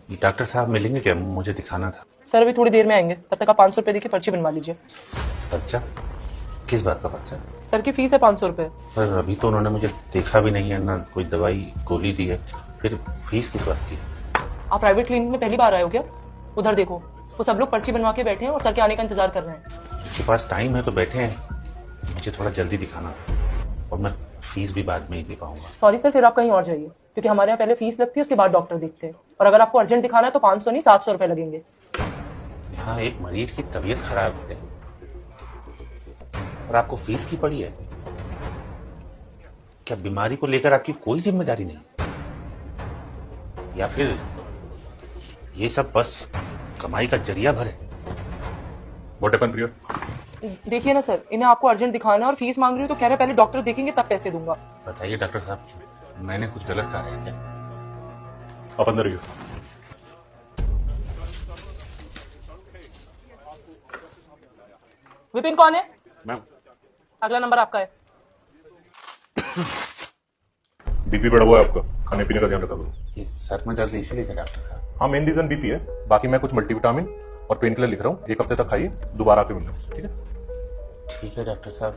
Doctor साहब मिलेंगे क्या? मुझे दिखाना था। सर अभी थोड़ी देर में आएंगे, तब तक आप 500 रुपये देखिए, पर्ची बनवा लीजिए। पर्चा? किस बात का पर्चा? सर की फीस है 500 रुपये। पर अभी तो उन्होंने मुझे देखा भी नहीं है, ना कोई दवाई गोली दी है, फिर फीस किस बात की? आप प्राइवेट क्लिनिक में पहली बार आए हो क्या? उधर देखो, वो सब लोग पर्ची बनवा के बैठे हैं और सर के आने का इंतजार कर रहे हैं। उसके पास टाइम है तो बैठे हैं, मुझे थोड़ा जल्दी दिखाना था और मैं फीस भी बाद में ही दे पाऊंगा। सॉरी सर, फिर आप कहीं और जाइए, क्योंकि हमारे यहाँ पहले फीस लगती है, उसके बाद डॉक्टर देखते हैं। और अगर आपको अर्जेंट दिखाना है तो 500 नहीं 700 रुपये लगेंगे। यहाँ एक मरीज की तबीयत खराब है और आपको फीस की पड़ी है? क्या बीमारी को लेकर आपकी कोई जिम्मेदारी नहीं? या फिर ये सब बस कमाई का जरिया भर है? व्हाट हैपेंड प्रिया? देखिए ना सर, इन्हें आपको अर्जेंट दिखाना है और फीस मांग रही हो तो कह रहे पहले डॉक्टर देखेंगे तब पैसे दूंगा। बताइए डॉक्टर साहब, मैंने कुछ गलत कहा है क्या? आप अंदर रहिए। विपिन कौन है? मैम, अगला नंबर आपका है। बीपी बढ़ा हुआ है आपका, खाने पीने का ध्यान रखा करो। ये सर में दर्द इसीलिए क्या डॉक्टर साहब? हाँ, मेन रीजन बीपी है। बाकी मैं कुछ मल्टीविटामिन और पेन किलर लिख रहा हूँ, 1 हफ्ते तक खाइए, दोबारा आके मिलना, ठीक है? ठीक है डॉक्टर साहब।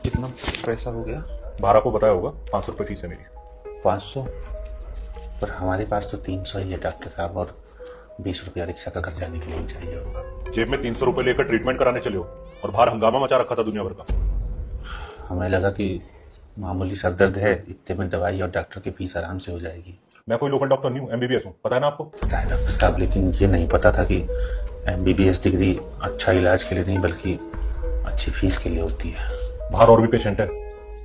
कितना पैसा हो गया? 12 को बताया होगा, 500 रुपये फीस है मेरी। 500? पर हमारे पास तो 300 ही है डॉक्टर साहब, और 20 रुपया रिक्शा का घर जाने के लिए चाहिए होगा। जेब में 300 रुपये लेकर ट्रीटमेंट कराने चले हो और बाहर हंगामा मचा रखा था दुनिया भर का। हमें लगा कि मामूली सर दर्द है, इतने में दवाई और डॉक्टर की फीस आराम से हो जाएगी। मैं कोई लोकल डॉक्टर नहीं हूँ, एमबीबीएस हूँ, पता है ना आपको? पता है डॉक्टर साहब, लेकिन ये नहीं पता था कि MBBS डिग्री अच्छा इलाज के लिए नहीं बल्कि अच्छी फीस के लिए होती है। बाहर और भी पेशेंट है,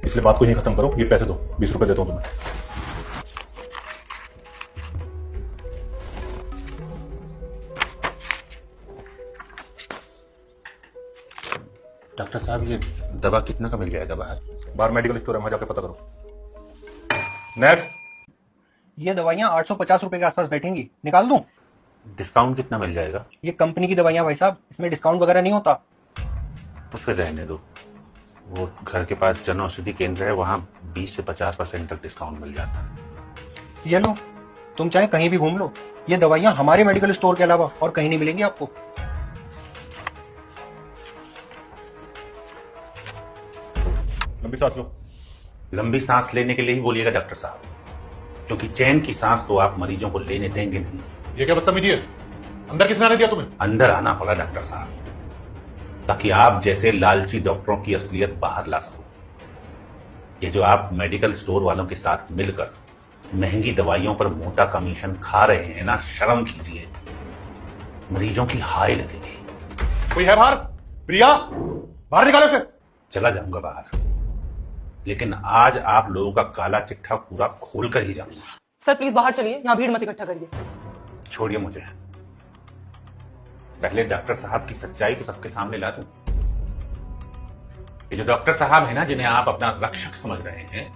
इसलिए बात को यहीं खत्म करो। ये पैसे दो, 20 रुपये देता हूँ तुम्हें। डॉक्टर साहब, ये दवा कितना का मिल जाएगा बाहर? बाहर मेडिकल स्टोर है, वहां जाके पता करो। नेक्स्ट। ये दवाइयाँ 850 रुपए के आसपास बैठेंगी, निकाल दूं? डिस्काउंट कितना मिल जाएगा? ये कंपनी की दवाइयाँ भाई साहब, इसमें डिस्काउंट वगैरह नहीं होता। तो फिर रहने दो। वो घर के पास जन औषधि केंद्र है, वहाँ 20 से 50% तक डिस्काउंट मिल जाता है। ये लो, तुम चाहे कहीं भी घूम लो, ये दवाइयाँ हमारे मेडिकल स्टोर के अलावा और कहीं नहीं मिलेंगी आपको। लंबी सांस लो। लंबी सांस लेने के लिए ही बोलिएगा डॉक्टर साहब, क्योंकि चैन की सांस तो आप मरीजों को लेने देंगे नहीं। ये क्या बदतमीजी है? अंदर किसने आने दिया तुम्हें? अंदर आना पड़ा डॉक्टर साहब, ताकि आप जैसे लालची डॉक्टरों की असलियत बाहर ला सको। ये जो आप मेडिकल स्टोर वालों के साथ मिलकर महंगी दवाइयों पर मोटा कमीशन खा रहे हैं ना, शर्म कीजिए, मरीजों की हाय लगेगी। कोई है बाहर? प्रिया, बाहर निकालो उसे। चला जाऊंगा बाहर, लेकिन आज आप लोगों का काला चिट्ठा पूरा खोल कर ही जाऊंगा। सर प्लीज बाहर चलिए, यहाँ भीड़ मत इकट्ठा करिए। छोड़िए मुझे, पहले डॉक्टर साहब की सच्चाई तो सबके सामने ला दूं। ये जो डॉक्टर साहब है ना, जिन्हें आप अपना रक्षक समझ रहे हैं,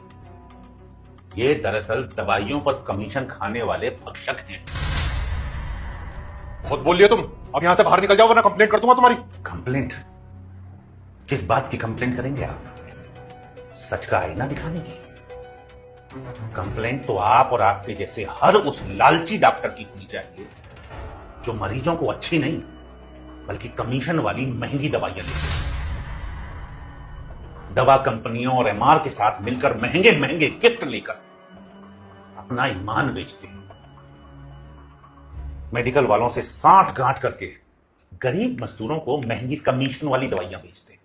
ये दरअसल दवाइयों पर कमीशन खाने वाले भक्षक हैं। बहुत बोल लिया तुम, अब यहां से बाहर निकल जाओ वरना कंप्लेंट कर दूंगा तुम्हारी। कंप्लेंट? किस बात की कंप्लेंट करेंगे आप? सच का आईना दिखाने की? कंप्लेंट तो आप और आपके जैसे हर उस लालची डॉक्टर की होनी चाहिए जो मरीजों को अच्छी नहीं बल्कि कमीशन वाली महंगी दवाइयां देते हैं। दवा कंपनियों और MR के साथ मिलकर महंगे महंगे गिफ्ट लेकर अपना ईमान बेचते हैं। मेडिकल वालों से साठ गांठ करके गरीब मजदूरों को महंगी कमीशन वाली दवाइयां बेचते हैं।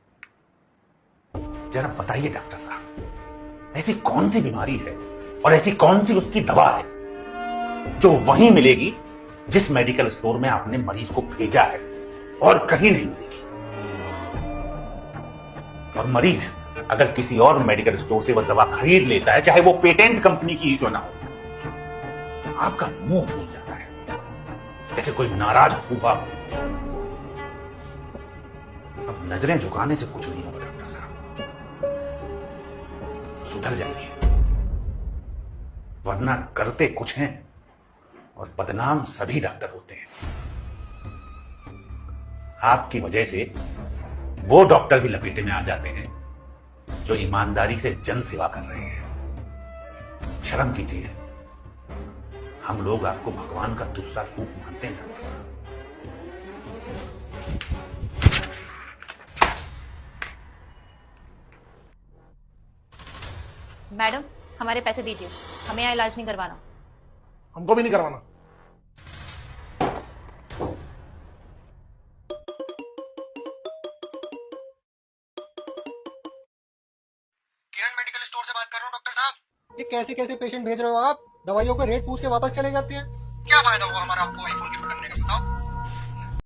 जरा बताइए डॉक्टर साहब, ऐसी कौन सी बीमारी है और ऐसी कौन सी उसकी दवा है जो वहीं मिलेगी जिस मेडिकल स्टोर में आपने मरीज को भेजा है, और कहीं नहीं मिलेगी? और मरीज अगर किसी और मेडिकल स्टोर से वह दवा खरीद लेता है, चाहे वो पेटेंट कंपनी की ही क्यों ना हो, आपका मुंह फूल जाता है जैसे कोई नाराज फूफा हो। अब नजरें झुकाने से कुछ नहीं होगा डॉक्टर साहब, सुधर जाइए, वरना करते कुछ हैं और बदनाम सभी डॉक्टर होते हैं। आपकी वजह से वो डॉक्टर भी लपेटे में आ जाते हैं जो ईमानदारी से जन सेवा कर रहे हैं। शर्म कीजिए, हम लोग आपको भगवान का दूसरा रूप मानते हैं डॉक्टर साहब। मैडम, हमारे पैसे दीजिए, हमें यहाँ इलाज नहीं करवाना। हमको भी नहीं करवाना। किरण मेडिकल स्टोर से बात कर रहा हूँ डॉक्टर साहब। ये कैसे कैसे पेशेंट भेज रहे हो आप? दवाइयों का रेट पूछ के वापस चले जाते हैं। क्या फायदा हुआ हमारा आपको आईफोन गिफ्ट करने का, बताओ।